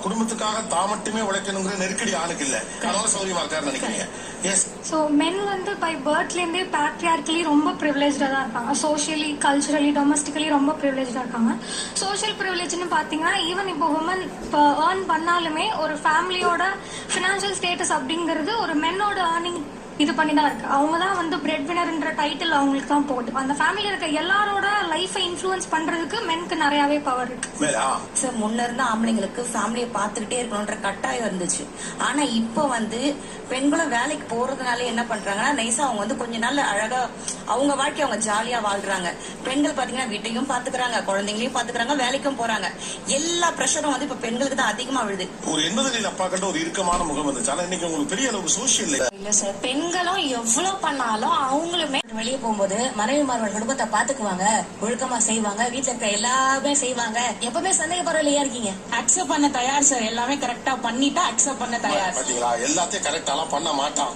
குடும்பத்துக்காக தான் மட்டுமே உழைக்கணுங்கிற நெருக்கடி ஆணுக்கு இல்ல. அதனால சௌரியமா இருக்காருன்னு நினைக்கிறீங்க. எஸ். ஸோ மென் வந்து பை பர்த்லேருந்தே பேட்ரியார்கலி ரொம்ப ப்ரிவிலேஜாக தான் இருக்காங்க. சோஷியலி, கல்ச்சுரலி, டொமஸ்டிக்கலி ரொம்ப ப்ரிவிலேஜாக இருக்காங்க. சோஷியல் ப்ரிவிலேஜ்னு பார்த்தீங்கன்னா ஈவன் இப்போ உமன் இப்போ ஏர்ன் பண்ணாலுமே ஒரு ஃபேமிலியோட ஃபினான்ஷியல் ஸ்டேட்டஸ் அப்படிங்கிறது ஒரு மென்னோட ஏர்னிங் இது பண்ணி தான் இருக்கு. அவங்க தான் வந்து பிரெட் வினர்ன்ற டைட்டில் அவங்களுக்கு தான் போகுது. அந்த ஃபேமிலியில் இருக்க எல்லாரோட லைஃபை இன்ஃப்ளூயன்ஸ் பண்றதுக்கு மென்க்கு நிறையவே பவர் இருக்கு. சார் முன்ன இருந்த ஆம்பளைங்களுக்கு ஃபேமிலியை பார்த்துக்கிட்டே இருக்கணும்ன்ற கட்டாயம் இருந்துச்சு. ஆனா இப்போ வந்து பெண்களும் வேலைக்கு போறதுனால என்ன பண்றாங்கன்னா நைஸா அவங்க வந்து கொஞ்ச நாள் அழகா அவங்க வாழ்க்கை அவங்க ஜாலியா வாழ்றாங்க. பெண்கள் பாத்தீங்கன்னா வீட்டையும் பாத்துக்கிறாங்க, குழந்தைங்களையும் பாத்துக்கிறாங்க, வேலைக்கும் போறாங்க. எல்லா பிரஷரும் வந்து இப்ப பெண்களுக்கு தான் அதிகமா விழுது. ஒரு 80களில் அப்பா கண்ட ஒரு இறுக்கமான முகம் இருந்துச்சு. ஆனா இன்னைக்கு உங்களுக்கு பெரிய அளவுக்கு சோசியல் இல்ல சார், பெண்களும் எவ்வளவு பண்ணாலும் அவங்களுமே வெளியே போகும்போது மனைவிமாரோட குடும்பத்தை பாத்துக்குவாங்க, ஒழுக்கமா செய்வாங்க, வீட்டுல இருக்க எல்லாமே செய்வாங்க. எப்பவுமே சந்தேகப்படுறதுலயா இருக்கீங்க? அக்செப்ட் பண்ண தயார் சார். எல்லாமே கரெக்டா பண்ணிட்டா அக்செப்ட் பண்ண தயார். பாத்தீங்களா, எல்லாத்தையும் கரெக்டாலாம் பண்ண மாட்டான்.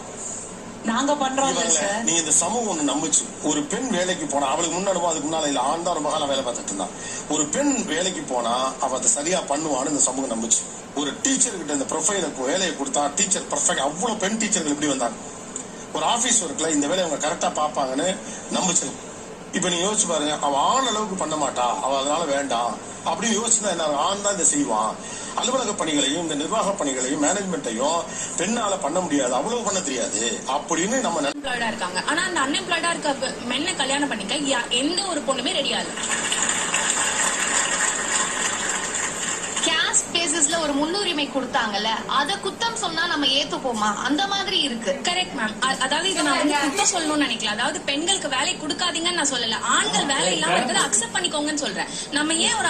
நாங்க பண்றோம் சார். நீங்க இந்த சமூகம் ஒண்ணு நம்புச்சு. ஒரு பெண் வேலைக்கு போனா அவளுக்கு முன்னாடி அதுக்கு முன்னால இல்ல ஆண் தான் ரொம்ப காலம் வேலை பார்த்துட்டு இருந்தான். ஒரு பெண் வேலைக்கு போனா அவ அதை சரியா பண்ணுவான்னு இந்த சமூகம் நம்புச்சு. ஒரு டீச்சர் கிட்ட இந்த ப்ரொஃபைலுக்கு வேலையை கொடுத்தா டீச்சர் பர்ஃபெக்ட். அவ்வளவு பெண் டீச்சர்கள் இப்படி வந்தாங்க. ஒரு ஆபீஸ் ஒர்க்ல இந்த வேலையை அவங்க கரெக்டா பாப்பாங்கன்னு நம்புச்சு. இப்ப நீங்க யோசிச்சு பாருங்க, அவ ஆண் அளவுக்கு பண்ண மாட்டா, அவ அதனால வேண்டாம் அப்படின்னு யோசிச்சுதான் என்ன, ஆண் தான் இதை செய்வான். அலுவலக பணிகளையும் இந்த நிர்வாக பணிகளையும் மேனேஜ்மெண்ட்டையும் பெண்ணால பண்ண முடியாது, அவ்வளவு பண்ண தெரியாது அப்படின்னு நம்ம அன்எம்ப்ளாய்டா இருக்காங்க. ஆனா அந்த அன்எம்ப்ளாய்டா இருக்க மென்ன கல்யாணம் பண்ணிக்க எந்த ஒரு பொண்ணுமே ரெடியா இல்ல. கேஸ்ட் பேசிஸ்ல ஒரு முன்னுரிமை கொடுத்தாங்கல்ல, அத குத்தம் சொன்னா நம்ம ஏத்துப்போமா? அந்த மாதிரி இருக்கு. Correct ma'am. அதாவது இது நான் வந்து குத்தம் சொல்லணும்னு நினைக்கல. அதாவது பெண்களுக்கு வேலை கொடுக்காதீங்கன்னு நான் சொல்லல. ஆண்கள் வேலை இல்லாம இருக்கிறத அக்செப்ட் பண்ணிக்கோங்கன்னு சொல்றேன். நம்ம ஏன் ஒரு